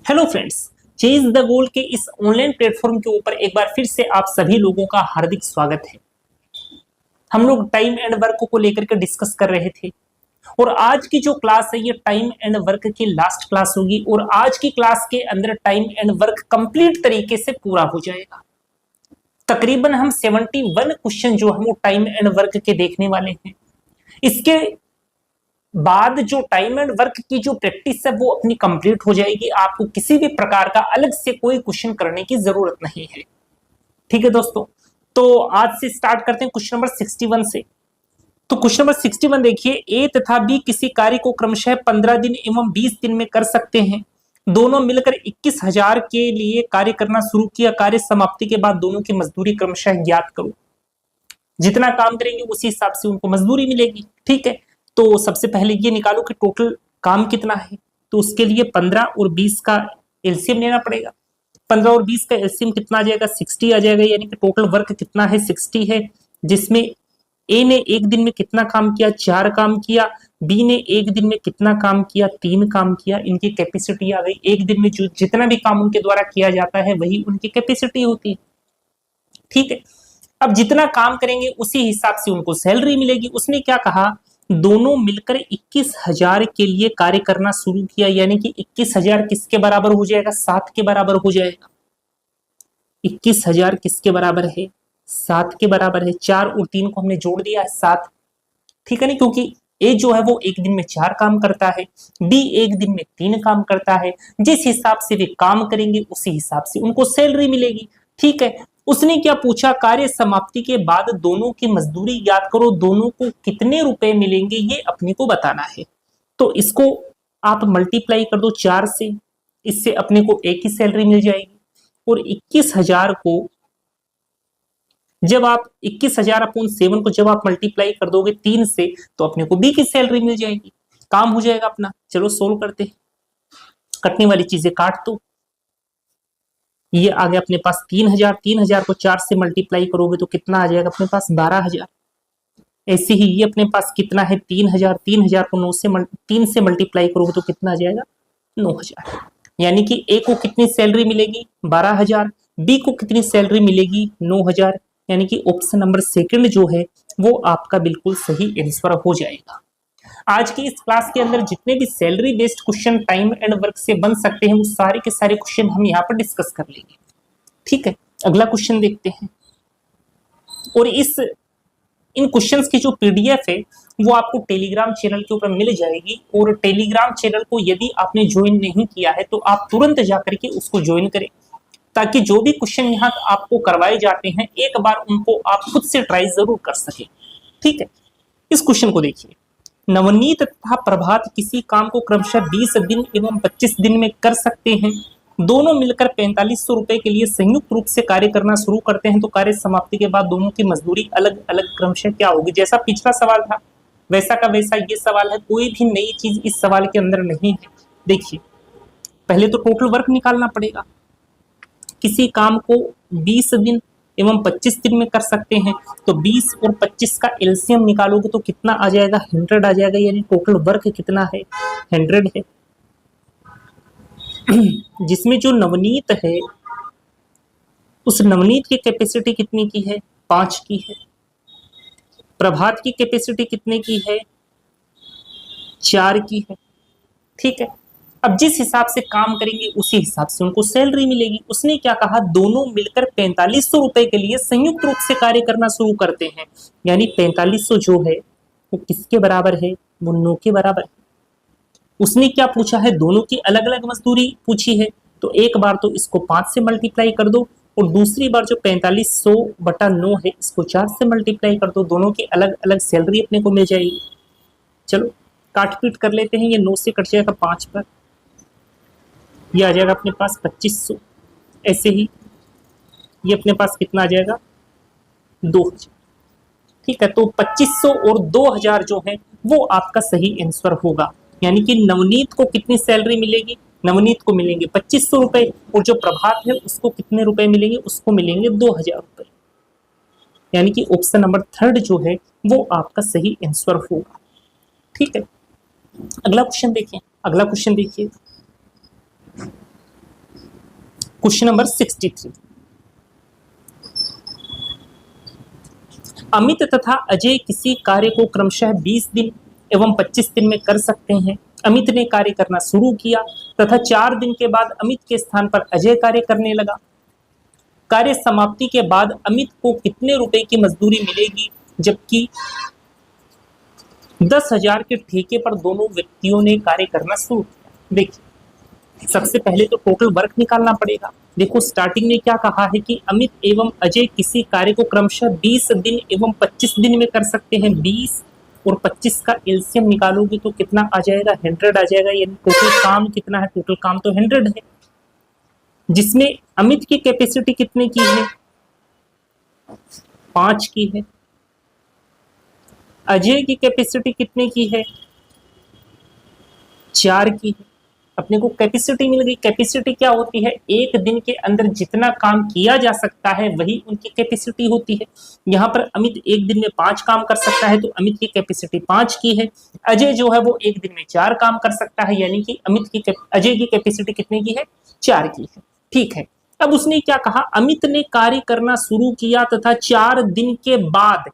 Hello friends, chase the goal के इस online platform के ऊपर एक बार फिर से आप सभी लोगों का हार्दिक स्वागत है। हम लोग टाइम एंड वर्क को लेकर के डिस्कस कर रहे थे और आज की जो क्लास है ये टाइम एंड वर्क की लास्ट क्लास होगी और आज की क्लास के अंदर टाइम एंड वर्क कंप्लीट तरीके से पूरा हो जाएगा। तकरीबन हम 71 क्वेश्चन जो हम टाइम एंड वर्क के देखने वाले हैं। इसके बाद जो टाइम एंड वर्क की जो प्रैक्टिस है वो अपनी कंप्लीट हो जाएगी। आपको किसी भी प्रकार का अलग से कोई क्वेश्चन करने की जरूरत नहीं है। ठीक है दोस्तों, तो आज से स्टार्ट करते हैं क्वेश्चन नंबर 61 से। तो क्वेश्चन नंबर 61 देखिए, ए तथा बी किसी कार्य को क्रमशः 15 दिन एवं 20 दिन में कर सकते हैं। दोनों मिलकर 21,000 के लिए कार्य करना शुरू किया। कार्य समाप्ति के बाद दोनों की मजदूरी क्रमशः ज्ञात करो। जितना काम करेंगे उसी हिसाब से उनको मजदूरी मिलेगी। ठीक है, तो सबसे पहले ये निकालो कि टोटल काम कितना है। तो उसके लिए 15 और 20 का एलसीएम लेना पड़ेगा। 15 और 20 का एलसीएम कितना आ जाएगा? 60 आ जाएगा। यानी कि टोटल वर्क कितना है? 60 है, जिसमें ए ने एक दिन में कितना काम किया? 4 काम किया। बी ने एक दिन में कितना काम किया? 3 काम किया। इनकी कैपेसिटी आ गई। एक दिन में जो जितना भी काम उनके द्वारा किया जाता है वही उनकी कैपेसिटी होती है। ठीक है, अब जितना काम करेंगे उसी हिसाब से उनको सैलरी मिलेगी। उसने क्या कहा? दोनों मिलकर 21,000 के लिए कार्य करना शुरू किया। यानी कि 21,000 किसके बराबर हो जाएगा? 7 के बराबर हो जाएगा। 21,000 किसके बराबर है? 7 के बराबर है। 4 और 3 को हमने जोड़ दिया है 7। ठीक है ना, क्योंकि ए जो है वो एक दिन में 4 काम करता है, बी एक दिन में 3 काम करता है। जिस हिसाब से वे काम करेंगे उसी हिसाब से उनको सैलरी मिलेगी। ठीक है, उसने क्या पूछा? कार्य समाप्ति के बाद दोनों की मजदूरी ज्ञात करो। दोनों को कितने रुपए मिलेंगे ये अपने को बताना है। तो इसको आप मल्टीप्लाई कर दो 4 से, इससे अपने को एक ही सैलरी मिल जाएगी। और 21,000 को जब आप 21,000 अपॉन 7 को जब आप मल्टीप्लाई कर दोगे 3 से, तो अपने को बी की सैलरी मिल जाएगी। काम हो जाएगा अपना। चलो सोल्व करते हैं। कटने वाली चीजें काट दो। ये आ गया अपने पास 3,000। 3,000 को 4 से मल्टीप्लाई करोगे तो कितना आ जाएगा अपने पास? 12,000। ऐसे ही ये अपने पास कितना है? 3,000। 3,000 को 3 से मल्टीप्लाई करोगे तो कितना आ जाएगा? 9,000। यानी कि ए को कितनी सैलरी मिलेगी? 12,000। बी को कितनी सैलरी मिलेगी? 9,000। यानी कि ऑप्शन नंबर सेकंड जो है वो आपका बिल्कुल सही आंसर हो जाएगा। आज की इस क्लास के अंदर जितने भी salary based question time and work से बन सकते हैं वो सारे के सारे क्वेश्चन हम यहाँ पर डिस्कस कर लेंगे। ठीक है, अगला क्वेश्चन देखते हैं। और इन क्वेश्चंस की जो पीडीएफ है वो आपको टेलीग्राम चैनल के ऊपर मिल जाएगी। और टेलीग्राम चैनल को यदि आपने ज्वाइन नहीं किया है तो आप तुरंत जाकर के उसको ज्वाइन करें, ताकि जो भी क्वेश्चन यहाँ आपको करवाए जाते हैं एक बार उनको आप खुद से ट्राई जरूर कर सके। ठीक है, इस क्वेश्चन को देखिए। नवनीत तथा प्रभात किसी काम को क्रमशः 20 दिन एवं 25 दिन में कर सकते हैं। दोनों मिलकर 4500 रुपए के लिए संयुक्त रूप से कार्य करना शुरू करते हैं। तो कार्य समाप्ति के बाद दोनों की मजदूरी अलग अलग क्रमशः क्या होगी? जैसा पिछला सवाल था वैसा का वैसा ये सवाल है। कोई भी नई चीज इस सवाल के अंदर नहीं है। देखिए, पहले तो टोटल वर्क निकालना पड़ेगा। किसी काम को 20 दिन एवं 25 दिन में कर सकते हैं। तो 20 और 25 का एलसीएम निकालोगे तो कितना आ जाएगा? 100 आ जाएगा। यानी टोटल वर्क कितना है? 100 है। जिसमें जो नवनीत है उस नवनीत की कैपेसिटी कितनी की है? 5 की है। प्रभात की कैपेसिटी कितने की है? 4 की है। ठीक है, अब जिस हिसाब से काम करेंगे उसी हिसाब से उनको सैलरी मिलेगी। उसने क्या कहा? दोनों मिलकर 4500 रुपए के लिए संयुक्त रूप से कार्य करना शुरू करते हैं। यानी 4500 जो है वो किसके बराबर है? वो 9 के बराबर है। उसने क्या पूछा है? दोनों की अलग अलग मजदूरी पूछी है। तो एक बार तो इसको 5 से मल्टीप्लाई कर दो और दूसरी बार जो 4500 बटा 9 है इसको 4 से मल्टीप्लाई कर दो। दोनों की अलग अलग सैलरी अपने को मिल जाएगी। चलो काट पीट कर लेते हैं। ये 9 से कट जाएगा 5 पर, ये आ जाएगा अपने पास 2500। ऐसे ही ये अपने पास कितना आ जाएगा? 2000। ठीक है, तो 2500 और 2000 जो है वो आपका सही आंसर होगा। यानी कि नवनीत को कितनी सैलरी मिलेगी? नवनीत को मिलेंगे 2500 रुपए और जो प्रभात है उसको कितने रुपए मिलेंगे? उसको मिलेंगे 2000 रुपए। यानी कि ऑप्शन नंबर 3 जो है वो आपका सही आंसर होगा। ठीक है, अगला क्वेश्चन देखिए। अगला क्वेश्चन देखिए, क्वेश्चन नंबर 63, अमित तथा अजय किसी कार्य को क्रमशः 20 दिन एवं 25 दिन में कर सकते हैं। अमित ने कार्य करना शुरू किया तथा 4 दिन के बाद अमित के स्थान पर अजय कार्य करने लगा। कार्य समाप्ति के बाद अमित को कितने रुपए की मजदूरी मिलेगी, जबकि 10,000 के ठेके पर दोनों व्यक्तियों ने कार्य करना शुरू किया। देखिए, सबसे पहले तो टोटल वर्क निकालना पड़ेगा। देखो, स्टार्टिंग में क्या कहा है कि अमित एवं अजय किसी कार्य को क्रमशः 20 दिन एवं 25 दिन में कर सकते हैं। 20 और 25 का एलसीएम निकालोगे तो कितना आ जाएगा, 100 आ जाएगा। यानी टोटल काम कितना है, टोटल काम तो 100 है, जिसमें अमित की कैपेसिटी कितने की है, 5 की है। अजय की कैपेसिटी कितने की है, 4 की है। अपने को कैपेसिटी मिल गई। कैपेसिटी क्या होती है, एक दिन के अंदर जितना काम किया जा सकता है वही उनकी कैपेसिटी होती है। यहाँ पर अमित एक दिन में 5 काम कर सकता है तो अमित की कैपेसिटी 5 की है। अजय जो है वो एक दिन में 4 काम कर सकता है, यानी कि अजय की कैपेसिटी कितने की है, 4 की है। ठीक है, अब उसने क्या कहा, अमित ने कार्य करना शुरू किया तथा 4 दिन के बाद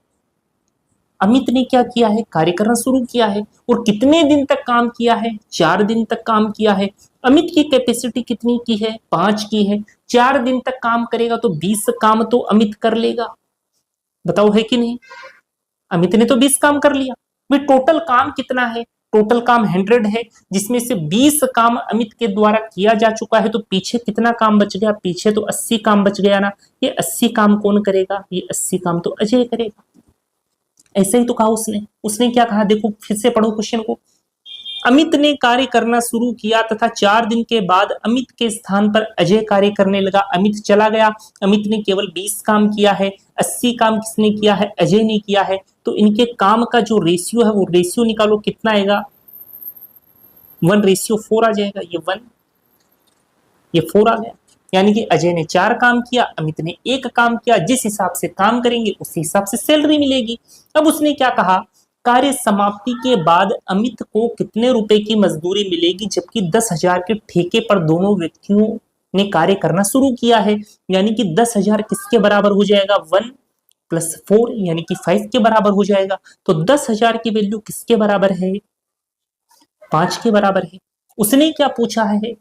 अमित ने क्या किया है, कार्य करना शुरू किया है। और कितने दिन तक काम किया है, 4 दिन तक काम किया है। अमित की कैपेसिटी कितनी की है, 5 की है। 4 दिन तक काम करेगा तो 20 काम तो अमित कर लेगा। बताओ है कि नहीं, अमित ने तो 20 काम कर लिया। भाई टोटल काम कितना है, टोटल काम 100 है, जिसमें से 20 काम अमित के द्वारा किया जा चुका है। तो पीछे कितना काम बच गया, पीछे तो 80 काम बच गया ना। ये 80 काम कौन करेगा, ये 80 काम तो अजय करेगा। ऐसे ही तो कहा उसने क्या कहा, देखो फिर से पढ़ो क्वेश्चन को। अमित ने कार्य करना शुरू किया तथा 4 दिन के बाद अमित के स्थान पर अजय कार्य करने लगा। अमित चला गया, अमित ने केवल 20 काम किया है, 80 काम किसने किया है, अजय ने किया है। तो इनके काम का जो रेशियो है वो रेशियो निकालो, कितना आएगा, 1:4 आ जाएगा। ये 4 आ गया। यानी कि अजय ने 4 काम किया, अमित ने 1 काम किया। जिस हिसाब से काम करेंगे उसी हिसाब से सैलरी मिलेगी। अब उसने क्या कहा, कार्य समाप्ति के बाद अमित को कितने रुपए की मजदूरी मिलेगी, जबकि 10,000 के ठेके पर दोनों व्यक्तियों ने कार्य करना शुरू किया है। यानी कि 10,000 किसके बराबर हो जाएगा, 1 + 4 यानी कि 5 के बराबर हो जाएगा। तो 10,000 की वैल्यू किसके बराबर है, 5 के बराबर है। उसने क्या पूछा है,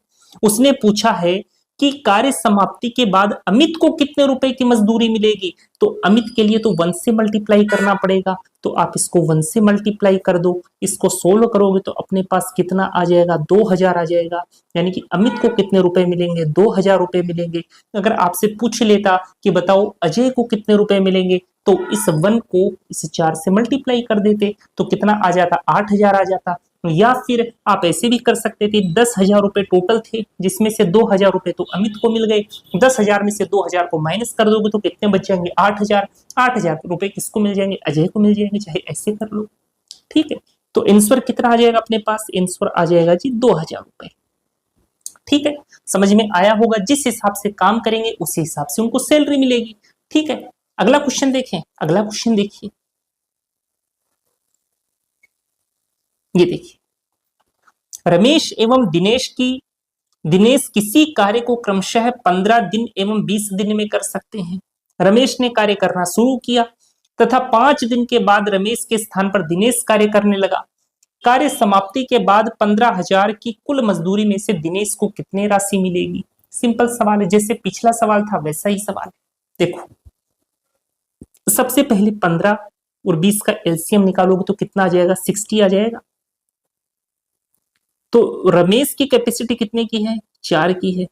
उसने पूछा है कि कार्य समाप्ति के बाद अमित को कितने रुपए की मजदूरी मिलेगी। तो अमित के लिए तो 1 से मल्टीप्लाई करना पड़ेगा। तो आप इसको 1 से मल्टीप्लाई कर दो, इसको सोल्व करोगे तो अपने पास कितना आ जाएगा, 2,000 आ जाएगा। यानी कि अमित को कितने रुपए मिलेंगे, 2,000 रुपए मिलेंगे। अगर आपसे पूछ लेता कि बताओ अजय को कितने रुपए मिलेंगे, तो इस 1 को इस 4 से मल्टीप्लाई कर देते तो कितना आ जाता, 8,000 आ जाता। या फिर आप ऐसे भी कर सकते थे, 10,000 रुपए टोटल थे, जिसमें से 2,000 रुपए तो अमित को मिल गए। 10,000 में से 2,000 को माइनस कर दोगे तो कितने बच जाएंगे, 8,000। 8,000 रुपए किसको मिल जाएंगे, अजय को मिल जाएंगे, चाहे ऐसे कर लो। ठीक है, तो आंसर कितना आ जाएगा अपने पास, आंसर आ जाएगा जी 2,000 रुपए। ठीक है, समझ में आया होगा। जिस हिसाब से काम करेंगे उसी हिसाब से उनको सैलरी मिलेगी। ठीक है, अगला क्वेश्चन देखें। अगला क्वेश्चन देखिए, ये देखिए, रमेश एवं दिनेश किसी कार्य को क्रमशः 15 दिन एवं 20 दिन में कर सकते हैं। रमेश ने कार्य करना शुरू किया तथा 5 दिन के बाद रमेश के स्थान पर दिनेश कार्य करने लगा। कार्य समाप्ति के बाद 15,000 की कुल मजदूरी में से दिनेश को कितने राशि मिलेगी। सिंपल सवाल है, जैसे पिछला सवाल था वैसा ही सवाल है। देखो, सबसे पहले 15 और 20 का एलसीएम निकालोगे तो कितना आ जाएगा, 60 आ जाएगा। तो रमेश की कैपेसिटी कितने की है, 4 की है।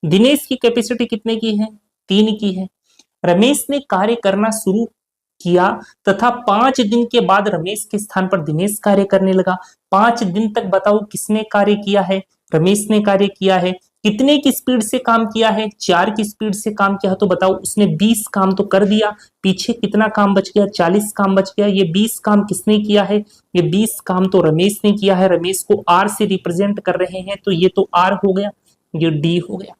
दिनेश की कैपेसिटी कितने की है, 3 की है। रमेश ने कार्य करना शुरू किया तथा 5 दिन के बाद रमेश के स्थान पर दिनेश कार्य करने लगा। 5 दिन तक बताओ किसने कार्य किया है, रमेश ने कार्य किया है। कितने की स्पीड से काम किया है, 4 की स्पीड से काम किया। तो बताओ उसने 20 काम तो कर दिया, पीछे कितना काम बच गया, 40 काम बच गया। ये 20 काम किसने किया है, ये 20 काम तो रमेश ने किया है। रमेश को आर से रिप्रेजेंट कर रहे हैं तो ये तो आर हो गया, ये डी हो गया।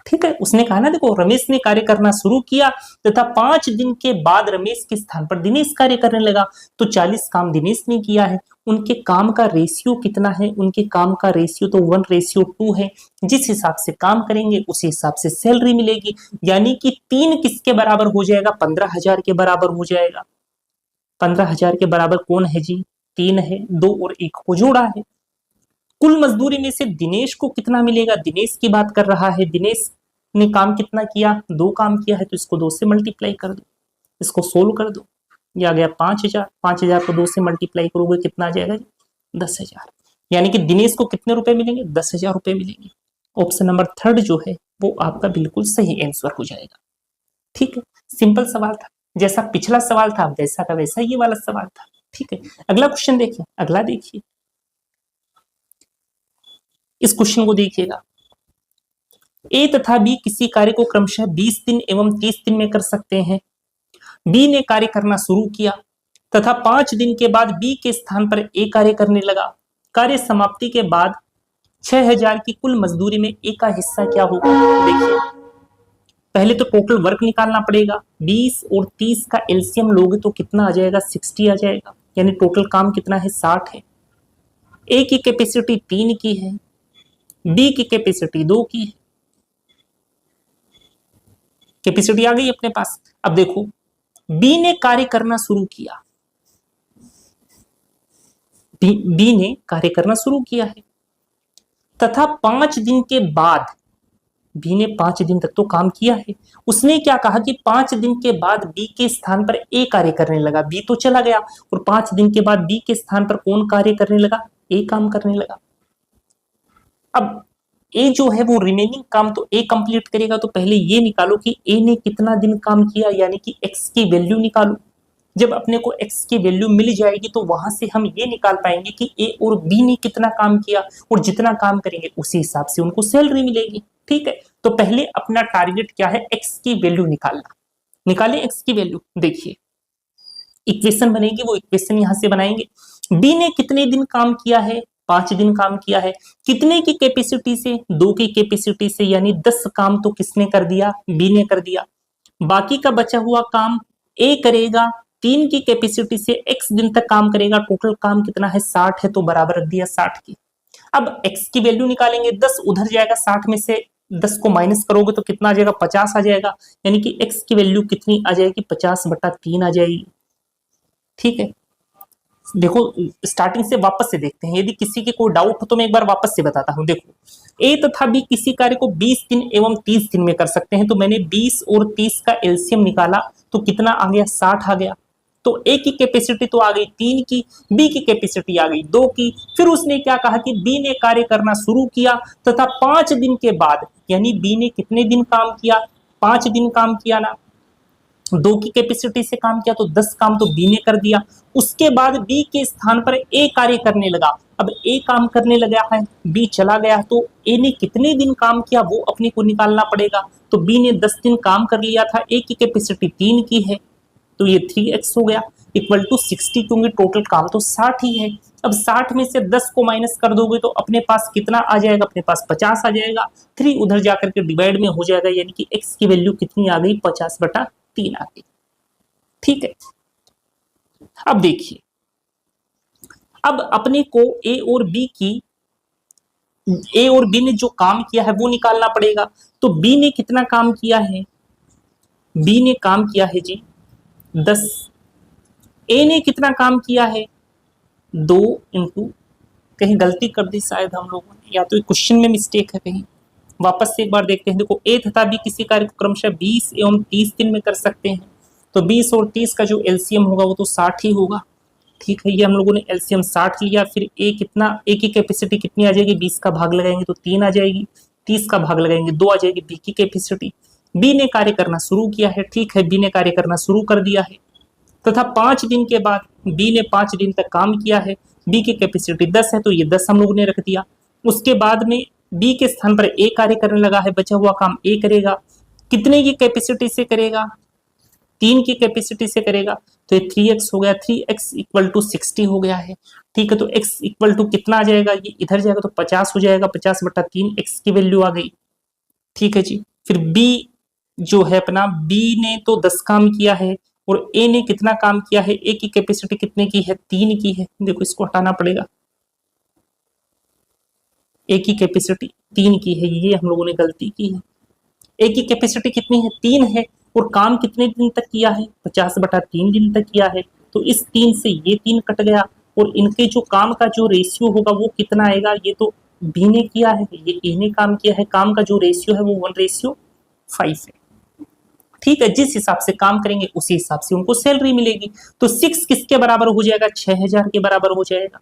ठीक है, उसने कहा ना, देखो रमेश ने कार्य करना शुरू किया तथा 5 दिन के बाद रमेश के स्थान पर दिनेश कार्य करने लगा। तो 40 काम दिनेश ने किया है उनके काम का रेशियो कितना है, उनके काम का रेशियो तो 1:2 है। जिस हिसाब से काम करेंगे उसी हिसाब से सैलरी मिलेगी, यानी कि 3 किसके बराबर हो जाएगा, 15,000 के बराबर हो जाएगा। 15,000 के बराबर कौन है जी, 3 है, 2 और 1 को जोड़ा है। कुल मजदूरी में से दिनेश को कितना मिलेगा, दिनेश की बात कर रहा है, दिनेश ने काम कितना किया, 2 काम किया है, तो इसको 2 से मल्टीप्लाई कर दो, इसको सोल्व कर दो, ये आ गया 5,000। 5,000 को 2 से मल्टीप्लाई करोगे कितना आ जाएगा, 10,000। यानी कि दिनेश को कितने रुपए मिलेंगे, 10,000 रुपए मिलेंगे। ऑप्शन नंबर 3 जो है वो आपका बिल्कुल सही आंसर हो जाएगा। ठीक है, सिंपल सवाल था, जैसा पिछला सवाल था वैसा का वैसा ये वाला सवाल था। ठीक है, अगला क्वेश्चन देखिए, अगला देखिए, इस क्वेश्चन को देखिएगा। ए तथा बी किसी कार्य को क्रमशः 20 दिन एवं 30 दिन में कर सकते हैं। बी ने कार्य करना शुरू किया तथा 5 दिन के बाद बी के स्थान पर ए कार्य करने लगा। कार्य समाप्ति के बाद 6,000 की कुल मजदूरी में ए का हिस्सा क्या होगा। देखिए, पहले तो टोटल वर्क निकालना पड़ेगा। 20 और 30 का एलसीएम लोगे तो कितना आ जाएगा, 60 आ जाएगा, यानी टोटल काम कितना है, 60 है। ए की कैपेसिटी 3 की है, बी की कैपेसिटी 2 की है। कैपेसिटी आ गई अपने पास। अब देखो, बी ने कार्य करना शुरू किया, बी ने कार्य करना शुरू किया है तथा 5 दिन के बाद, बी ने 5 दिन तक तो काम किया है, उसने क्या कहा कि 5 दिन के बाद बी के स्थान पर ए कार्य करने लगा। बी तो चला गया और 5 दिन के बाद बी के स्थान पर कौन कार्य करने लगा, ए काम करने लगा। अब ए जो है वो रिमेनिंग काम तो ए कंप्लीट करेगा, तो पहले ये निकालो कि ए ने कितना दिन काम किया, यानी कि एक्स की वैल्यू निकालो। जब अपने को एक्स की वैल्यू मिल जाएगी तो वहां से हम ये निकाल पाएंगे कि ए और बी ने कितना काम किया, और जितना काम करेंगे उसी हिसाब से उनको सैलरी मिलेगी। ठीक है, तो पहले अपना टारगेट क्या है, एक्स की वैल्यू निकालना। निकालें एक्स की वैल्यू। देखिए, इक्वेशन बनेगी, वो इक्वेशन यहां से बनाएंगे। बी ने कितने दिन काम किया है, 5 दिन काम किया है। कितने की कैपेसिटी से, 2 की कैपेसिटी से, यानी 10 काम तो किसने कर दिया, बी ने कर दिया। बाकी का बचा हुआ काम ए करेगा, 3 की कैपेसिटी से एक्स दिन तक काम करेगा। टोटल काम कितना है, 60 है, तो बराबर रख दिया 60 की। अब एक्स की वैल्यू निकालेंगे, 10 उधर जाएगा, 60 में से 10 को माइनस करोगे तो कितना आ जाएगा, 50 आ जाएगा। यानी कि एक्स की वैल्यू कितनी आ जाएगी, 50/3 आ जाएगी। ठीक है, देखो स्टार्टिंग से वापस से देखते हैं, यदि किसी के कोई डाउट हो तो मैं एक बार वापस से बताता हूं। देखो, ए तथा बी किसी कार्य को 20 दिन एवं 30 दिन में कर सकते हैं, तो मैंने 20 और 30 का एलसीएम निकाला तो कितना आ गया, 60 आ गया। तो ए की कैपेसिटी तो आ गई 3 की, बी की कैपेसिटी आ गई 2 की। फिर उसने क्या कहा कि बी ने कार्य करना शुरू किया तथा 5 दिन के बाद, यानी बी ने कितने दिन काम किया, 5 दिन काम किया ना, 2 की कैपेसिटी से काम किया तो 10 काम तो बी ने कर दिया। उसके बाद बी के स्थान पर ए कार्य करने लगा। अब ए काम करने लगा है, बी चला गया, तो ए ने कितने दिन काम किया वो अपने को निकालना पड़ेगा। तो बी ने 10 दिन काम कर लिया था, ए की कैपेसिटी 3 की है, तो ये 3x हो गया इक्वल टू 60, क्योंकि टोटल काम तो 60 ही है। अब 60 में से 10 को माइनस कर दोगे तो अपने पास कितना आ जाएगा, अपने पास 50 आ जाएगा। 3 उधर जाकर के डिवाइड में हो जाएगा, यानी कि x की वैल्यू कितनी आ गई, 50/3 आ गई। ठीक है, अब देखिए, अब अपने को ए और बी ने जो काम किया है वो निकालना पड़ेगा। तो बी ने कितना काम किया है, बी ने काम किया है जी 10। ए ने कितना काम किया है, 2 इंटू, कहीं गलती कर दी शायद हम लोगों ने, या तो क्वेश्चन में मिस्टेक है कहीं। वापस से एक बार देखते हैं। देखो, ए तथा बी किसी कार्य को क्रमशः 20 एवं 30 दिन में कर सकते हैं, तो 20 और 30 का जो एलसीएम होगा वो तो 60 ही होगा। ठीक है, ये हम लोगों ने एलसीएम 60 लिया। फिर ए की कैपेसिटी कितनी आ जाएगी, 20 का भाग लगाएंगे तो 3 आ जाएगी, 30 का भाग लगाएंगे 2 आ जाएगी बी की कैपेसिटी। बी ने कार्य करना शुरू किया है, ठीक है, बी ने कार्य करना शुरू कर दिया है तथा 5 दिन के बाद बी ने 5 दिन तक काम किया है। बी की कैपेसिटी 10 है, तो ये 10 हम लोगों ने रख दिया। उसके बाद में बी के स्थान पर ए कार्य करने लगा है, बचा हुआ काम ए करेगा। कितने की कैपेसिटी से करेगा, 3 की कैपेसिटी से करेगा, तो ये 3x हो गया, 3x इक्वल टू 60 हो गया है। ठीक है, तो x इक्वल टू कितना आ जाएगा, ये इधर जाएगा तो 50 हो जाएगा, 50/3 x की वैल्यू आ गई। ठीक है जी। फिर b जो है अपना, b ने तो 10 काम किया है और ए ने कितना काम किया है, ए की कैपेसिटी कितने की है, 3 की है। देखो इसको हटाना पड़ेगा, ए की कैपेसिटी 3 की है, ये हम लोगों ने गलती की है। ए की कैपेसिटी कितनी है, 3 है, और काम कितने दिन तक किया है, 50/3 दिन तक किया है। तो इस 3 से ये 3 कट गया, और इनके जो काम का जो रेशियो होगा वो कितना आएगा, ये तो बी ने किया है, ये ए ने काम किया है, काम का जो रेशियो है वो 1:5 है। ठीक है, जिस हिसाब से काम करेंगे उसी हिसाब से उनको सैलरी मिलेगी। तो 6 किसके बराबर हो जाएगा, 6000 के बराबर हो जाएगा।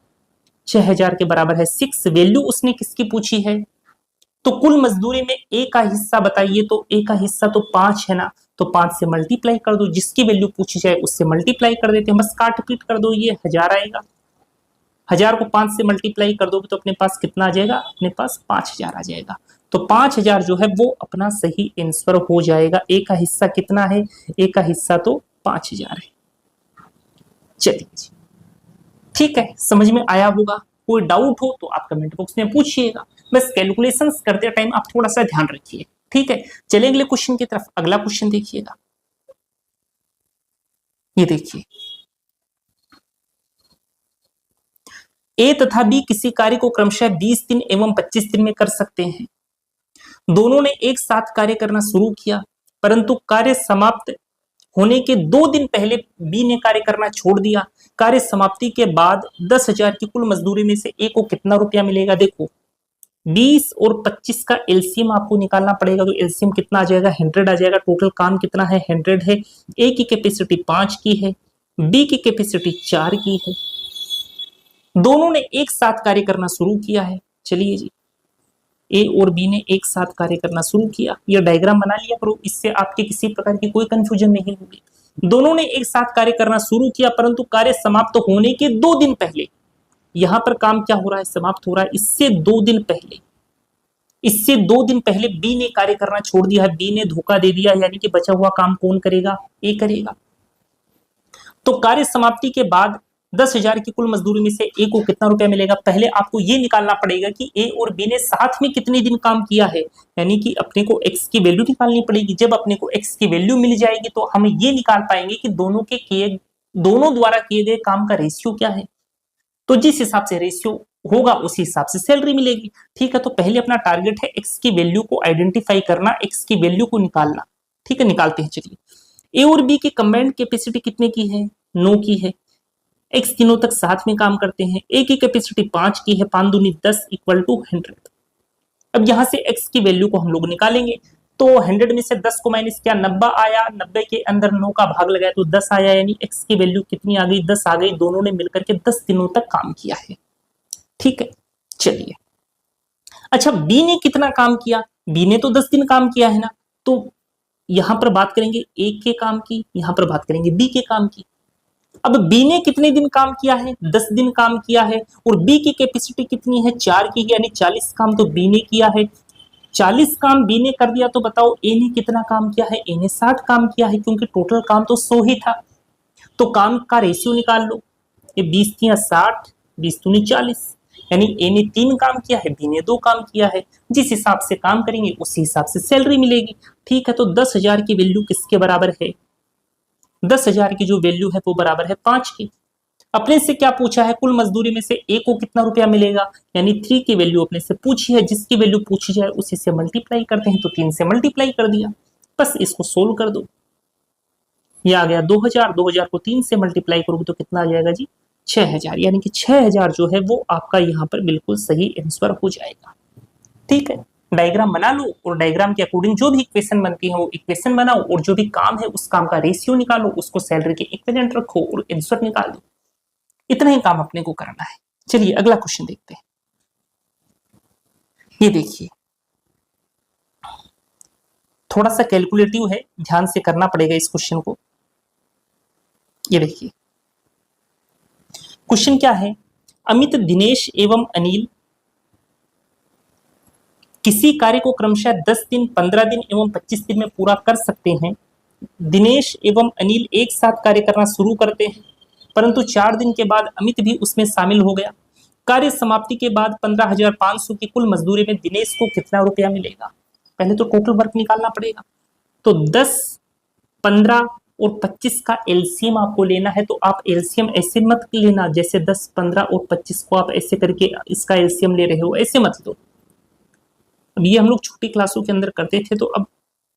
6000 के बराबर है 6, वैल्यू उसने किसकी पूछी है, तो कुल मजदूरी में ए का हिस्सा बताइए, तो ए का हिस्सा तो 5 है ना, तो 5 से मल्टीप्लाई कर दो, जिसकी वैल्यू पूछी जाए उससे मल्टीप्लाई कर देते हैं, बस काट पीट कर दो, ये 1000 आएगा। 1000 को 5 से मल्टीप्लाई कर दोगे तो अपने पास कितना आ जाएगा, अपने पास 5000 आ जाएगा। तो 5000 जो है वो अपना सही आंसर हो जाएगा। ए का हिस्सा कितना है, ए का हिस्सा तो 5000 है। चलिए जी, ठीक है, समझ में आया होगा। कोई डाउट हो तो आप कमेंट बॉक्स में पूछिएगा। बस कैलकुलेशंस करते टाइम आप थोड़ा सा ध्यान रखिए। ठीक है, चलिए अगले क्वेश्चन की तरफ। अगला क्वेश्चन देखिएगा, ये देखिए, ए तथा बी किसी कार्य को क्रमशः 20 दिन एवं 25 दिन में कर सकते हैं। दोनों ने एक साथ कार्य करना शुरू किया, परंतु कार्य समाप्त होने के 2 दिन पहले बी ने कार्य करना छोड़ दिया। कार्य समाप्ति के बाद 10,000 की कुल मजदूरी में से ए को कितना रुपया मिलेगा। देखो 20 और 25 का एलसीएम आपको निकालना पड़ेगा, तो एलसीएम कितना आ जाएगा, 100 आ जाएगा। टोटल काम कितना है, 100 है। ए की कैपेसिटी 5 की है, बी की कैपेसिटी 4 की है। दोनों ने एक साथ कार्य करना शुरू किया है। चलिए जी, ए और बी ने एक साथ कार्य करना शुरू किया। यह डायग्राम बना लिया करो, इससे आपके किसी प्रकार की कोई कंफ्यूजन नहीं होगी। दोनों ने एक साथ कार्य करना शुरू किया, परंतु कार्य समाप्त होने के 2 दिन पहले, यहां पर काम क्या हो रहा है, समाप्त हो रहा है। इससे 2 दिन पहले, इससे 2 दिन पहले बी ने कार्य करना छोड़ दिया है, बी ने धोखा दे दिया, यानी कि बचा हुआ काम कौन करेगा, ए करेगा। तो कार्य समाप्ति के बाद 10,000 की कुल मजदूरी में से ए को कितना रुपया मिलेगा। पहले आपको ये निकालना पड़ेगा कि ए और बी ने साथ में कितने दिन काम किया है, यानी कि अपने को एक्स की वैल्यू निकालनी पड़ेगी। जब अपने को एक्स की वैल्यू मिल जाएगी तो हम ये निकाल पाएंगे कि दोनों द्वारा किए गए काम का रेशियो क्या है। तो जिस हिसाब से रेशियो होगा उसी हिसाब से सैलरी मिलेगी। ठीक है, तो पहले अपना टारगेट है एक्स की वैल्यू को आइडेंटिफाई करना, एक्स की वैल्यू को निकालना। ठीक है, निकालते हैं। चलिए, ए और बी की कंबाइंड कैपेसिटी कितने की है, 9 की है। एक्स दिनों तक साथ में काम करते हैं। ए की कैपेसिटी 5 की है, 5 दूनी 10 इक्वल टू 100। अब यहां से एक्स की वैल्यू को हम लोग निकालेंगे, तो 100 में से 10 को माइनस किया, 90 आया, 90 के अंदर 9 का भाग लगाया तो 10 आया, यानी एक्स की वैल्यू कितनी आ गई, 10 आ गई। दोनों ने मिलकर के 10 दिनों तक काम किया है। ठीक है, चलिए, अच्छा बी ने कितना काम किया, बी ने तो 10 दिन काम किया है ना, तो यहां पर बात करेंगे ए के काम की, यहां पर बात करेंगे बी के काम की। अब बी ने कितने दिन काम किया है, 10 दिन काम किया है, और बी की कैपेसिटी कितनी है, 4 की, यानी 40 काम तो बी ने किया है। 40 काम बी ने कर दिया, तो बताओ ए ने कितना काम किया है, ए ने 60 काम किया है, क्योंकि टोटल काम तो 100 ही था। तो काम का रेशियो निकाल लो, ये 20 या 60, 20 दूनी 40, यानी ए ने 3 काम किया है, बी ने 2 काम किया है। जिस हिसाब से काम करेंगे उसी हिसाब से सैलरी मिलेगी। ठीक है, तो 10,000 की वैल्यू किसके बराबर है, 10,000 की जो वैल्यू है वो बराबर है 5 की। अपने से क्या पूछा है, कुल मजदूरी में से ए को कितना रुपया मिलेगा, यानी 3 की वैल्यू अपने से पूछी है। जिसकी वैल्यू पूछी जाए उसी से मल्टीप्लाई करते हैं, तो 3 से मल्टीप्लाई कर दिया। बस इसको सोल्व कर दो, ये आ गया 2000, 2000 को 3 से मल्टीप्लाई करोगे तो कितना आ जाएगा जी, 6000, यानी कि 6000 जो है वो आपका यहाँ पर बिल्कुल सही आंसर हो जाएगा। ठीक है, डायग्राम बना लो, और डायग्राम के अकॉर्डिंग जो भी इक्वेशन बनती है वो इक्वेशन बनाओ, और जो भी काम है उस काम का रेशियो निकालो, उसको सैलरी के इक्विवेलेंट रखो और आंसर निकाल दो। इतना ही काम अपने को करना है। चलिए अगला क्वेश्चन देखते हैं। ये देखिए, थोड़ा सा कैलकुलेटिव है, ध्यान से करना पड़ेगा इस क्वेश्चन को। ये देखिए, क्वेश्चन क्या है, अमित, दिनेश एवं अनिल किसी कार्य को क्रमशः 10 दिन, 15 दिन एवं 25 दिन में पूरा कर सकते हैं। दिनेश एवं अनिल एक साथ कार्य करना शुरू करते हैं, परंतु 4 दिन के बाद अमित भी उसमें शामिल हो गया। कार्य समाप्ति के बाद 15,500 की कुल मजदूरी में दिनेश को कितना रुपया मिलेगा। पहले तो टोटल वर्क निकालना पड़ेगा, तो 10, 15 और 25 का एलसीएम आपको लेना है, तो आप एलसीएम ऐसे मत लेना जैसे 10, 15 और 25 को आप ऐसे करके इसका एलसीएम ले रहे हो, ऐसे मत लो। अब ये हम लोग छोटी क्लासों के अंदर करते थे, तो अब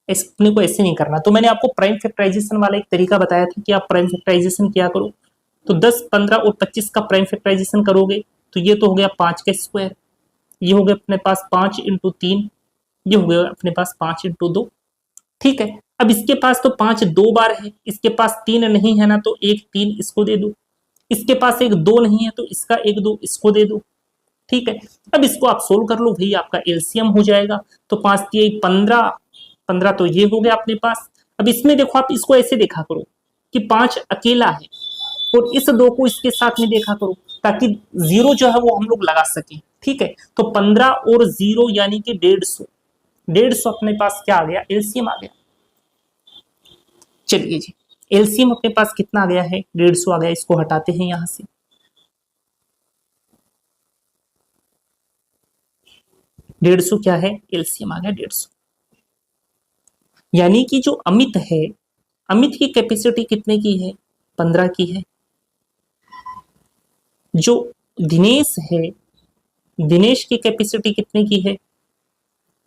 अपने को ऐसे नहीं करना। तो मैंने आपको प्राइम फैक्टराइजेशन वाला एक तरीका बताया था कि आप प्राइम फैक्टराइजेशन क्या करो। तो 10, 15 और 25 का प्राइम फैक्टराइजेशन करोगे तो ये तो हो गया 5 का स्क्वायर, ये हो गया अपने पास 5 इंटू 3, ये हो गया अपने पास 5 इंटू 2। ठीक है, अब इसके पास तो 5 दो बार है, इसके पास 3 नहीं है ना, तो एक 3 इसको दे दो। इसके पास एक 2 नहीं है तो इसका एक 2 इसको दे दो। ठीक है, अब इसको आप सोल्व कर लो भाई, आपका एलसीएम हो जाएगा। तो 5 3 15, 15 तो ये हो गया अपने पास। अब इसमें देखो आप इसको ऐसे देखा करो कि 5 अकेला है और इस 2 को इसके साथ में देखा करो, ताकि 0 जो है वो हम लोग लगा सके। ठीक है, तो 15 और 0 यानी कि 150, 150 अपने पास क्या आ गया, एलसीएम आ गया। चलिए जी, एलसीएम अपने पास कितना आ गया है, 150 आ गया। इसको हटाते हैं यहां से, 150 क्या है, एलसीएम आ गया 150। यानी कि जो अमित है, अमित की कैपेसिटी कितने की है, 15 की है। जो दिनेश है, दिनेश की कैपेसिटी कितने की है,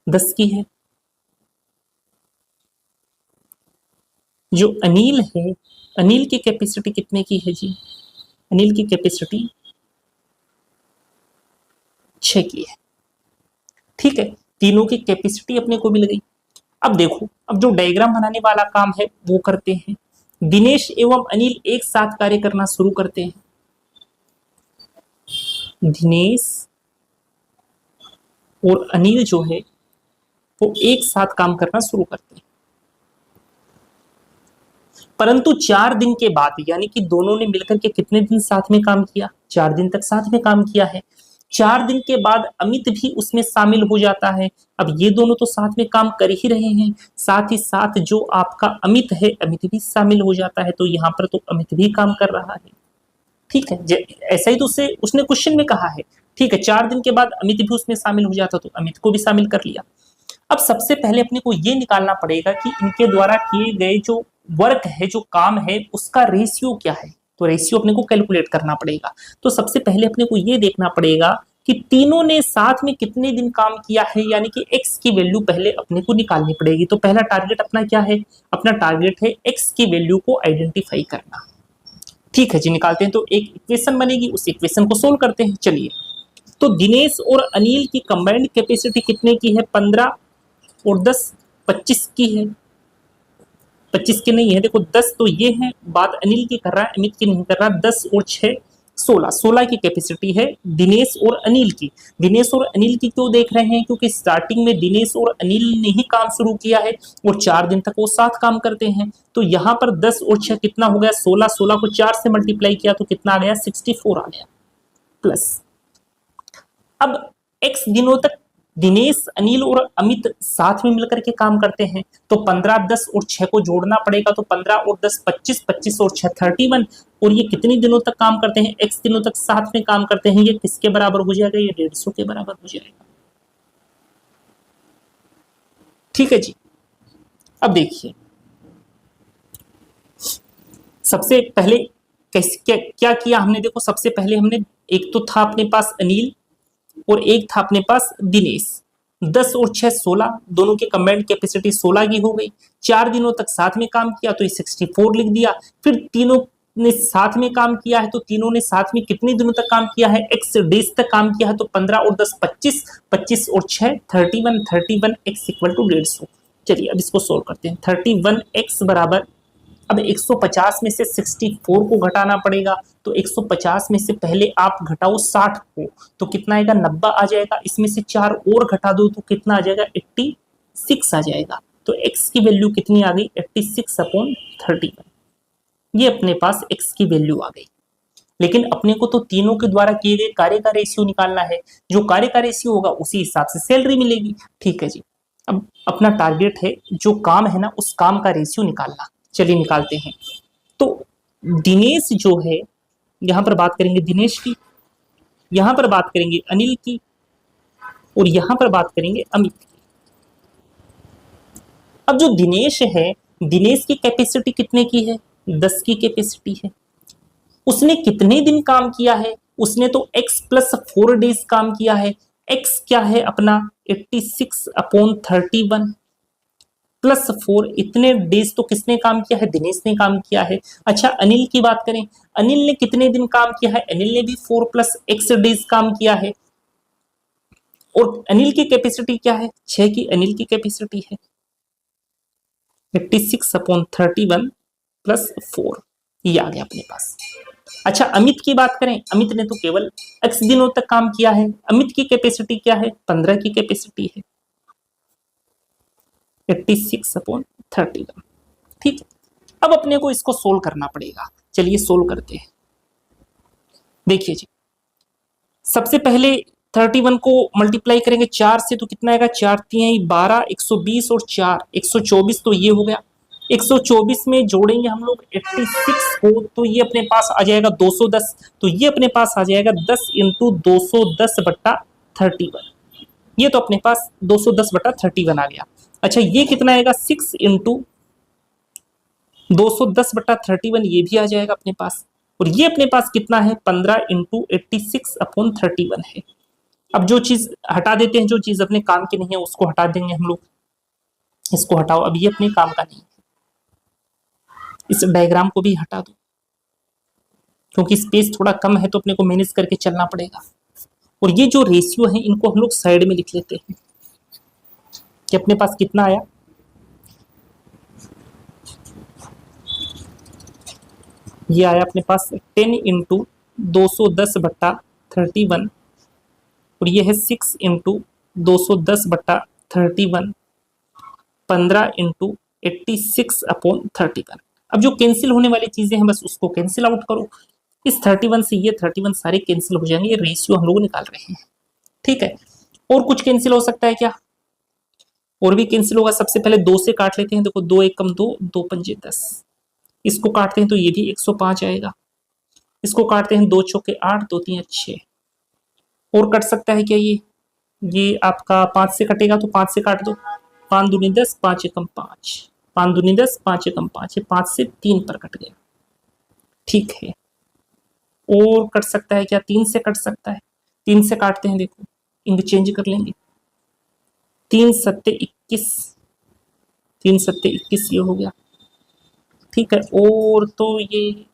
10 की है। जो अनिल है, अनिल की कैपेसिटी कितने की है जी, अनिल की कैपेसिटी 6 की है। ठीक है, तीनों की कैपेसिटी अपने को मिल गई। अब देखो, अब जो डायग्राम बनाने वाला काम है वो करते हैं। दिनेश एवं अनिल एक साथ कार्य करना शुरू करते हैं। दिनेश और अनिल जो है वो एक साथ काम करना शुरू करते हैं, परंतु 4 दिन के बाद, यानी कि दोनों ने मिलकर के कितने दिन साथ में काम किया, 4 दिन तक साथ में काम किया है। 4 दिन के बाद अमित भी उसमें शामिल हो जाता है। अब ये दोनों तो साथ में काम कर ही रहे हैं, साथ ही साथ जो आपका अमित है, अमित भी शामिल हो जाता है। तो यहाँ पर तो अमित भी काम कर रहा है। ठीक है, ऐसा ही तो उसने क्वेश्चन में कहा है। ठीक है, 4 दिन के बाद अमित भी उसमें शामिल हो जाता, तो अमित को भी शामिल कर लिया। अब सबसे पहले अपने को ये निकालना पड़ेगा कि इनके द्वारा किए गए जो वर्क है, जो काम है, उसका रेशियो क्या है। तो रेशियो अपने को कैलकुलेट करना पड़ेगा। तो सबसे पहले अपने को ये देखना पड़ेगा कि तीनों ने साथ में कितने दिन काम किया है, यानी कि x की वैल्यू पहले अपने को निकालनी पड़ेगी। तो पहला टारगेट अपना क्या है, अपना टारगेट है x की वैल्यू को आइडेंटिफाई करना। ठीक है जी, निकालते हैं। तो एक इक्वेशन बनेगी, उस इक्वेशन को सोल्व करते हैं। चलिए, तो दिनेश और अनिल की कंबाइंड कैपेसिटी कितने की है, 15 और 10 25 की है। 25 की नहीं है, देखो 10 तो ये है, बात अनिल की कर रहा है, अमित की नहीं कर रहा। 10 और 6 16, 16 की कैपेसिटी है दिनेश और अनिल की। दिनेश और अनिल की क्यों देख रहे हैं, क्योंकि स्टार्टिंग में दिनेश और अनिल ने ही काम शुरू किया है और 4 दिन तक वो साथ काम करते हैं। तो यहाँ पर 10 और 6 कितना हो गया, 16, 16 को 4 से मल्टीप्लाई किया तो कितना आ गया, 64 आ गया प्लस। अब x दिनों तक दिनेश, अनिल और अमित साथ में मिलकर के काम करते हैं, तो 15, 10 और 6 को जोड़ना पड़ेगा। तो 15 और 10 25, 25 और 6 31। और ये कितनी दिनों तक काम करते हैं, x दिनों तक साथ में काम करते हैं। ये किसके बराबर हो जाएगा, ये 150 के बराबर हो जाएगा। ठीक है जी, अब देखिए सबसे पहले क्या किया हमने। देखो सबसे पहले हमने, एक तो था अपने पास अनिल और एक था अपने पास दिनेश। 10 और 6 16, दोनों की कंबाइंड कैपेसिटी 16 की हो गई। 4 दिनों तक साथ में काम किया तो ये 64 लिख दिया। फिर तीनों ने साथ में काम किया है, तो तीनों ने साथ में कितने दिनों तक काम किया है, x डेज तक काम किया है। तो 15 और 10 25, 25 और 6 31, 31 x इक्वल टू 150। चलिए अब इसको सोल्व करते हैं। 31x बराबर, अब 150 में से 64 को घटाना पड़ेगा। तो 150 में से पहले आप घटाओ 60 को, तो कितना आएगा, 90 आ जाएगा। इसमें से 4 और घटा दो तो कितना आ जाएगा, 86 आ जाएगा। तो x की वैल्यू कितनी आ गई, 86/31। ये अपने पास x की वैल्यू आ गई। लेकिन अपने को तो तीनों के द्वारा किए गए कार्य का रेशियो निकालना है। जो कार्य का रेशियो होगा उसी हिसाब से सैलरी मिलेगी। ठीक है जी, अब अपना टारगेट है जो काम है ना, उस काम का रेशियो निकालना। चलिए निकालते हैं। तो दिनेश जो है, यहां पर बात करेंगे दिनेश की, यहां पर बात करेंगे अनिल की, और यहां पर बात करेंगे अमित की। अब जो दिनेश है, दिनेश की कैपेसिटी कितने की है? 10 की कैपेसिटी है। उसने कितने दिन काम किया है? उसने तो x प्लस 4 डेज काम किया है। x क्या है अपना? 86/31 प्लस 4, इतने डेज तो किसने काम किया है? दिनेश ने काम किया है। अच्छा, अनिल की बात करें, अनिल ने कितने दिन काम किया है? अनिल ने भी 4 प्लस x डेज काम किया है। और अनिल की कैपेसिटी क्या है? 6 की अनिल की कैपेसिटी है। 86/31 प्लस 4, ये आ गया अपने पास। अच्छा, अमित की बात करें, अमित ने तो केवल x दिनों तक काम किया है। अमित की कैपेसिटी क्या है? 15 की कैपेसिटी है। 86/31, ठीक है। अब अपने को इसको सोल्व करना पड़ेगा। चलिए सोल्व करते हैं। देखिए जी, सबसे पहले 31 को मल्टीप्लाई करेंगे 4 से तो कितना आएगा? 4 3 12, 120 और 4 124, तो ये हो गया। 124 में जोड़ेंगे हम लोग 86 को, तो ये अपने पास आ जाएगा 210। तो ये अपने पास आ जाएगा 10 इंटू 210/31। ये तो अपने पास 210/31 आ गया। अच्छा, ये कितना आएगा? 6 इंटू 210/31, ये भी आ जाएगा अपने पास। और ये अपने पास कितना है? 15 इंटू 86/31 है। अब जो चीज हटा देते हैं, जो चीज अपने काम की नहीं है उसको हटा देंगे हम लोग। इसको हटाओ, अब ये अपने काम का नहीं है। इस डायग्राम को भी हटा दो, क्योंकि स्पेस थोड़ा कम है तो अपने को मैनेज करके चलना पड़ेगा। और ये जो रेशियो है इनको हम लोग साइड में लिख लेते हैं कि अपने पास कितना आया। ये आया अपने पास 10 इंटू 210/31, और ये है 6 इंटू 210/31, 15 इंटू 86/31। अब जो कैंसिल होने वाली चीजें हैं बस उसको कैंसिल आउट करो। इस 31 से ये 31 सारे कैंसिल हो जाएंगे। ये रेशियो हम लोग निकाल रहे हैं, ठीक है। और कुछ कैंसिल हो सकता है क्या? और भी कैंसिल होगा। सबसे पहले 2 से काट लेते हैं। देखो 2 एकम 2, 2 पंजे 10। इसको काटते हैं तो ये भी 105 आएगा। इसको काटते हैं 2 चौके 8, 2 3 6। और कट सकता है क्या? ये आपका 5 से कटेगा तो 5 से काट दो। 5 दूनी 10, 5 एकम 5, 5 दूनी 10, 5 एकम 5, 5 से 3 पर कट गया, ठीक है। और कट सकता है क्या? 3 से कट सकता है। 3 से काटते हैं, देखो इंटरचेंज कर लेंगे। 3 सत्ते 21, 3 सत्ते 21 ये हो गया, ठीक है। और तो ये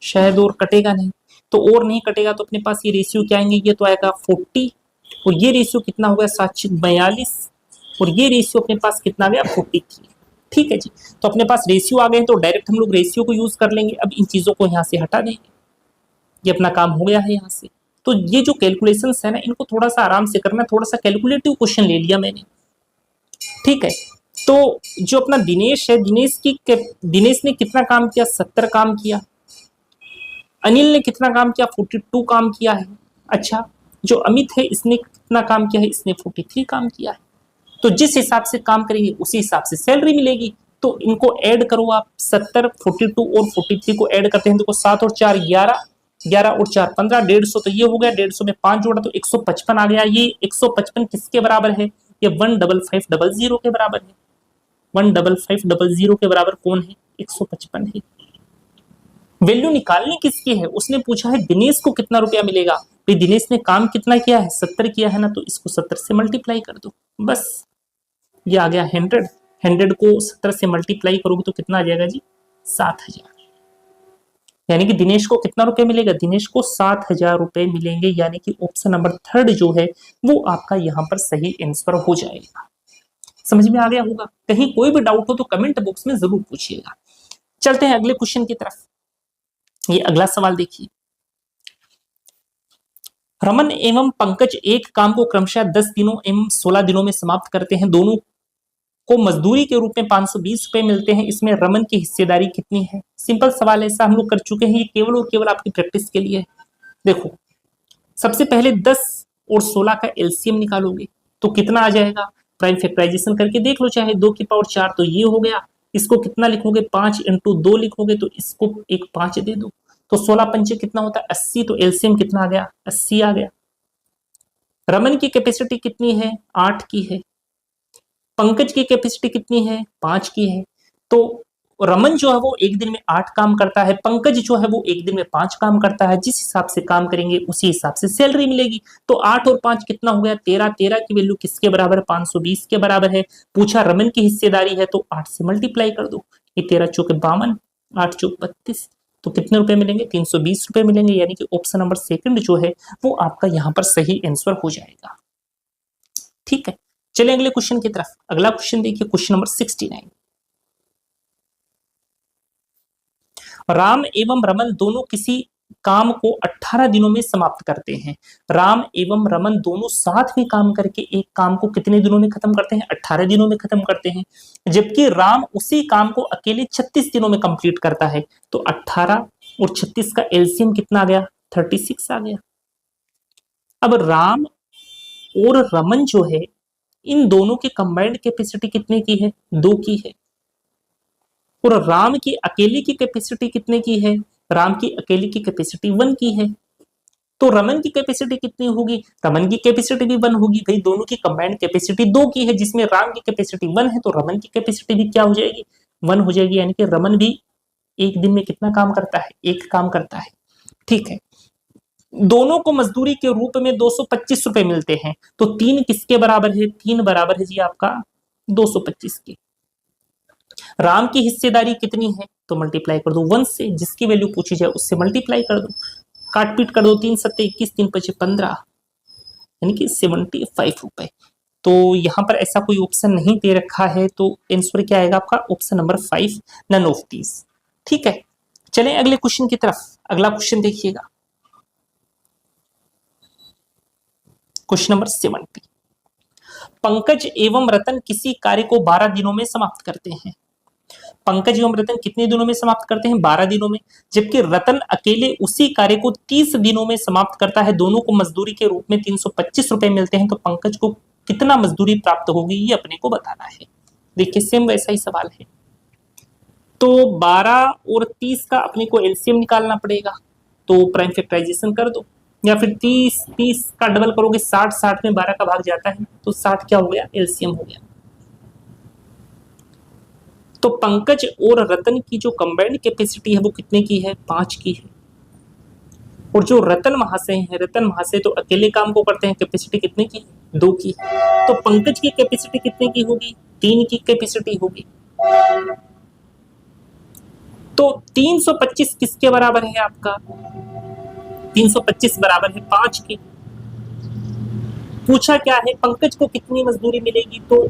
शायद और कटेगा नहीं, तो और नहीं कटेगा तो अपने पास ये रेशियो क्या आएंगे? ये तो आएगा 40, और ये रेशियो कितना हो गया? 742, और ये रेशियो अपने पास कितना आ गया? 43, ठीक है जी। तो अपने पास रेशियो आ गए हैं तो डायरेक्ट हम लोग रेशियो को यूज कर लेंगे। अब इन चीजों को यहाँ से हटा देंगे, ये अपना काम हो गया है यहाँ से। तो ये जो कैलकुलेशंस है ना, इनको थोड़ा सा आराम से करना। थोड़ा सा कैलकुलेटिव क्वेश्चन ले लिया मैंने, ठीक है। तो जो अपना दिनेश है, दिनेश ने कितना काम किया? 70 काम किया। अनिल ने कितना काम किया? 42 काम किया है। अच्छा, जो अमित है इसने कितना काम किया है? इसने 43 काम किया है। तो जिस हिसाब से काम करेंगे उसी हिसाब से सैलरी मिलेगी। तो इनको ऐड करो आप, 70, 42 और 43 को ऐड करते हैं। देखो 7 और 4 11, 11 और 4 15, 150। तो ये हो गया, 150 में 5 जोड़ा तो 155 आ गया। ये 155 किसके बराबर है? ये 15500 के बराबर है। 15500 के बराबर कौन है? 155 है। वैल्यू निकालनी किसकी है? उसने पूछा है दिनेश को कितना रुपया मिलेगा। भाई दिनेश ने काम कितना किया है? 70 किया है ना, तो इसको 70 से मल्टीप्लाई कर दो, बस। ये आ गया 100। 100 को 70 से मल्टीप्लाई करोगे तो कितना आ जाएगा जी? 7000। यानी कि दिनेश को कितना रुपए मिलेगा? दिनेश को 7000 रुपए मिलेंगे। यानी कि ऑप्शन नंबर 3 जो है वो आपका यहाँ पर सही आंसर हो जाएगा। समझ में आ गया होगा? कहीं कोई भी डाउट हो तो कमेंट बॉक्स में जरूर पूछिएगा। चलते हैं अगले क्वेश्चन की तरफ। ये अगला सवाल देखिए। रमन एवं पंकज एक काम को क्रमशः 10 दिनों एवं 16 दिनों में समाप्त करते हैं। दोनों को मजदूरी के रूप में 520 रुपए मिलते हैं। इसमें रमन की हिस्सेदारी कितनी है? सिंपल सवाल है, ऐसा हम लोग कर चुके हैं। ये केवल और केवल आपकी प्रैक्टिस के लिए है। देखो सबसे पहले 10 और 16 का एलसीएम निकालोगे तो कितना आ जाएगा? प्राइम फैक्टराइजेशन करके देख लो, चाहे 2 की पावर 4, तो ये हो गया। इसको कितना लिखोगे? 5 इंटू 2 लिखोगे तो इसको एक 5 दे दो, तो 16 पंचे कितना होता है? 80। तो एलसीएम कितना आ गया? 80 आ गया। रमन की कैपेसिटी कितनी है? 8 की है। पंकज की कैपेसिटी कितनी है? 5 की है। तो रमन जो है वो एक दिन में 8 काम करता है, पंकज जो है वो एक दिन में 5 काम करता है। जिस हिसाब से काम करेंगे उसी हिसाब से सैलरी मिलेगी। तो 8 और 5 कितना हो गया, 13। 13 की वैल्यू किसके बराबर है, 520 के बराबर है। पूछा रमन की हिस्सेदारी है तो 8 से मल्टीप्लाई कर दो। ये 13 चौके 52, 8 चौक 32, तो कितने रुपए मिलेंगे, 320 रुपए मिलेंगे। यानी कि ऑप्शन नंबर सेकंड जो है वो आपका यहाँ पर सही आंसर हो जाएगा। ठीक है, चलिए अगले क्वेश्चन की तरफ। अगला क्वेश्चन देखिए, क्वेश्चन नंबर 69। राम एवं रमन दोनों किसी काम को 18 दिनों में समाप्त करते हैं। राम एवं रमन दोनों साथ में काम करके एक काम को कितने दिनों में खत्म करते हैं, 18 दिनों में खत्म करते हैं। जबकि राम उसी काम को अकेले 36 दिनों में कंप्लीट करता है। तो 18 और 36 का एलसीएम कितना आ गया, 36 आ गया। अब राम और रमन जो है इन दोनों की कंबाइंड कैपेसिटी कितने की है, 2 की है। और राम की अकेले की कैपेसिटी कितने की है, राम की अकेले की कैपेसिटी 1 की है। तो रमन की कैपेसिटी कितनी होगी, रमन की कैपेसिटी भी 1 होगी। भाई दोनों की कंबाइंड कैपेसिटी 2 की है, जिसमें राम की कैपेसिटी 1 है तो रमन की कैपेसिटी भी क्या हो जाएगी, 1 हो जाएगी। यानी कि रमन भी एक दिन में कितना काम करता है, एक काम करता है। ठीक है, दोनों को मजदूरी के रूप में 225 रुपए मिलते हैं। तो 3 किसके बराबर है, 3 बराबर है जी आपका 225 के। राम की हिस्सेदारी कितनी है, तो मल्टीप्लाई कर दो 1 से, जिसकी वैल्यू पूछी जाए उससे मल्टीप्लाई कर दो। काट पीट कर दो, 3 सत्ते 21, 3 पचे 15, यानी कि 75 रुपए। तो यहाँ पर ऐसा कोई ऑप्शन नहीं दे रखा है, तो आंसर क्या आएगा आपका, option number 5, none of these. ठीक है, चलें अगले क्वेश्चन की तरफ। अगला क्वेश्चन देखिएगा, क्वेश्चन नंबर 70। पंकज एवं रतन किसी कार्य को 12 दिनों में समाप्त करते हैं। पंकज एवं रतन कितने दिनों में समाप्त करते हैं, 12 दिनों में। जबकि रतन अकेले उसी कार्य को 30 दिनों में समाप्त करता है। दोनों को मजदूरी के रूप में 325 रुपए मिलते हैं। तो पंकज को कितना मजदूरी प्राप्त होगी, ये अपने को बताना है। देखिए सेम वैसा ही सवाल है। तो 12 और 30 का अपने को एलसीएम निकालना पड़ेगा। तो प्राइम फैक्टराइजेशन कर दो, या फिर 30 का डबल करोगे, 60 में 12 का भाग जाता है, तो 60 क्या हो गया, एलसीएम हो गया। तो पंकज और रतन की जो कंबाइंड कैपेसिटी है वो कितने की है, 5 की है। और जो रतन महाशय हैं, रतन महाशय तो अकेले काम को करते हैं, कैपेसिटी कितने की, 2 की। तो पंकज की कैपेसिटी कितने की होगी, 3 की कैपेसिटी होगी। तो 325 किसके बराबर है आपका, 325 बराबर है 5 के। पूछा क्या है, पंकज को कितनी मजदूरी मिलेगी, तो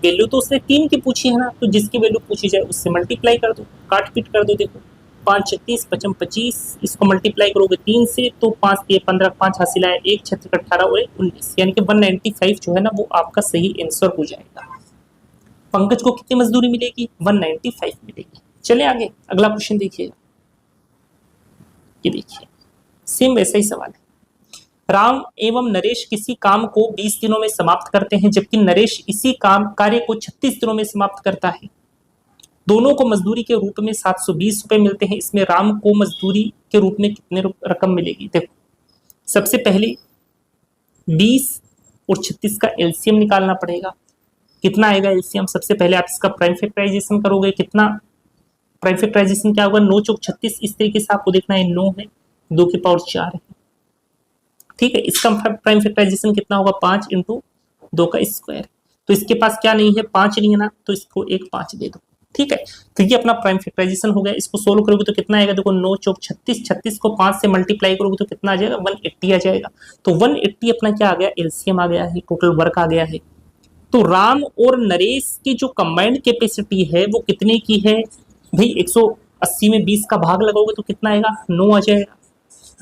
वैल्यू तो उसने 3 की पूछी है ना, तो जिसकी वैल्यू पूछी जाए उससे मल्टीप्लाई कर दो, काट पीट कर दो। देखो 5 36 55 25, इसको मल्टीप्लाई करोगे 3 से तो 5 3 15, 5 हासिल आया 1 6 18 और 19, यानी कि 195 जो है ना वो आपका सही आंसर हो जाएगा। पंकज को कितनी मजदूरी मिलेगी, 195 मिलेगी। चले आगे, अगला क्वेश्चन देखिएगा। ये देखिए सेम वैसा ही सवाल है। राम एवं नरेश किसी काम को 20 दिनों में समाप्त करते हैं, जबकि नरेश इसी कार्य को 36 दिनों में समाप्त करता है। दोनों को मजदूरी के रूप में 720 रुपए मिलते हैं। इसमें राम को मजदूरी के रूप में कितने रकम मिलेगी, देखो सबसे पहले 20 और 36 का एलसीएम निकालना पड़ेगा। कितना आएगा एलसीएम, सबसे पहले आप इसका प्राइम फैक्टराइजेशन करोगे, कितना प्राइम फैक्टराइजेशन क्या होगा, 9 चौक 36। इस तरीके से आपको देखना है, 9 है, 2 की पावर 4 है। ठीक है, इसका प्राइम फैक्टराइजेशन कितना होगा, 5 इंटू 2 का स्क्वायर। तो इसके पास क्या नहीं है, 5 नहीं है ना, तो इसको एक 5 दे दो। ठीक है, तो ये अपना प्राइम फैक्टराइजेशन हो गया। इसको सोल्व करोगे तो कितना आएगा, देखो 9 चौक 36, 36 को 5 से मल्टीप्लाई करोगे तो कितना आ जाएगा, 180 आ जाएगा। तो 180 अपना क्या आ गया, एलसीएम आ गया है, टोटल वर्क आ गया है। तो राम और नरेश की जो कंबाइंड कैपेसिटी है वो कितने की है भाई, 180 में 20 का भाग लगाओगे तो कितना आएगा, 9 आ जाएगा।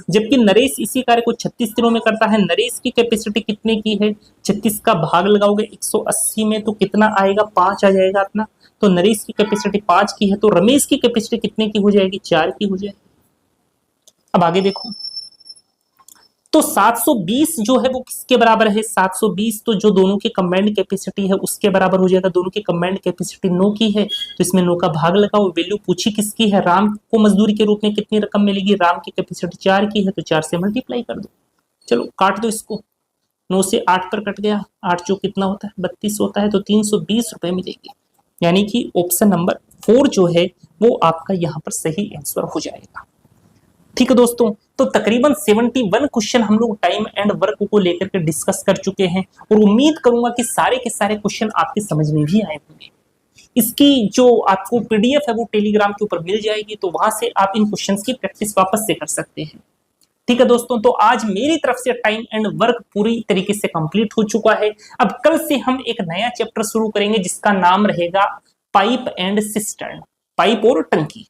जबकि नरेश इसी कार्य को 36 दिनों में करता है। नरेश की कैपेसिटी कितने की है, 36 का भाग लगाओगे 180 में तो कितना आएगा, 5 आ जाएगा अपना। तो नरेश की कैपेसिटी 5 की है, तो रमेश की कैपेसिटी कितने की हो जाएगी, 4 की हो जाएगी। अब आगे देखो, तो 720 जो है वो किसके बराबर है, 720 तो जो दोनों की कंबाइंड कैपेसिटी है उसके बराबर हो जाएगा। दोनों की कंबाइंड कैपेसिटी 9 की है, तो इसमें 9 का भाग लगाओ। वैल्यू पूछी किसकी है, राम को मजदूरी के रूप में कितनी रकम मिलेगी, राम की कैपेसिटी 4 की है, तो 4 से मल्टीप्लाई कर दो। चलो काट दो इसको, 9 से 8 पर कट गया, 8 जो कितना होता है 32 होता है, तो 320 रुपए मिलेगी। यानी कि ऑप्शन नंबर 4 जो है वो आपका यहाँ पर सही आंसर हो जाएगा। ठीक है दोस्तों, तो तकरीबन 71 क्वेश्चन हम लोग टाइम एंड वर्क को लेकर के डिस्कस कर चुके हैं और उम्मीद करूंगा कि सारे के सारे क्वेश्चन आपके समझ में भी आए होंगे। इसकी जो आपको पीडीएफ है वो टेलीग्राम के ऊपर मिल जाएगी, तो वहां से आप इन क्वेश्चंस की प्रैक्टिस वापस से कर सकते हैं। ठीक है दोस्तों, तो आज मेरी तरफ से टाइम एंड वर्क पूरी तरीके से कंप्लीट हो चुका है। अब कल से हम एक नया चैप्टर शुरू करेंगे जिसका नाम रहेगा पाइप एंड सिस्टर्न, पाइप और टंकी।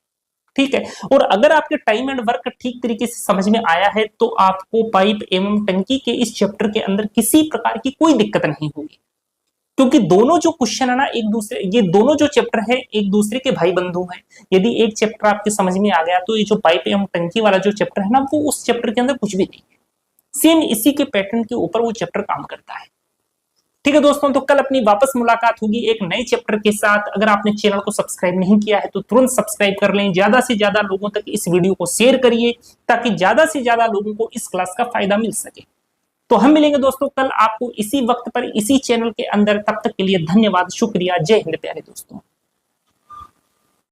ठीक है, और अगर आपके टाइम एंड वर्क ठीक तरीके से समझ में आया है तो आपको पाइप एवं टंकी के इस चैप्टर के अंदर किसी प्रकार की कोई दिक्कत नहीं होगी, क्योंकि दोनों जो क्वेश्चन है ना एक दूसरे, ये दोनों जो चैप्टर है एक दूसरे के भाई बंधु हैं। यदि एक चैप्टर आपके समझ में आ गया तो ये जो पाइप एवं टंकी वाला जो चैप्टर है ना वो उस चैप्टर के अंदर कुछ भी नहीं है, सेम इसी के पैटर्न के ऊपर वो चैप्टर काम करता है। ठीक है दोस्तों, तो कल अपनी वापस मुलाकात होगी एक नए चैप्टर के साथ। अगर आपने चैनल को सब्सक्राइब नहीं किया है तो तुरंत सब्सक्राइब कर लें, ज्यादा से ज्यादा लोगों तक इस वीडियो को शेयर करिए ताकि ज्यादा से ज्यादा लोगों को इस क्लास का फायदा मिल सके। तो हम मिलेंगे दोस्तों कल आपको इसी वक्त पर इसी चैनल के अंदर, तब तक के लिए धन्यवाद, शुक्रिया, जय हिंद प्यारे दोस्तों।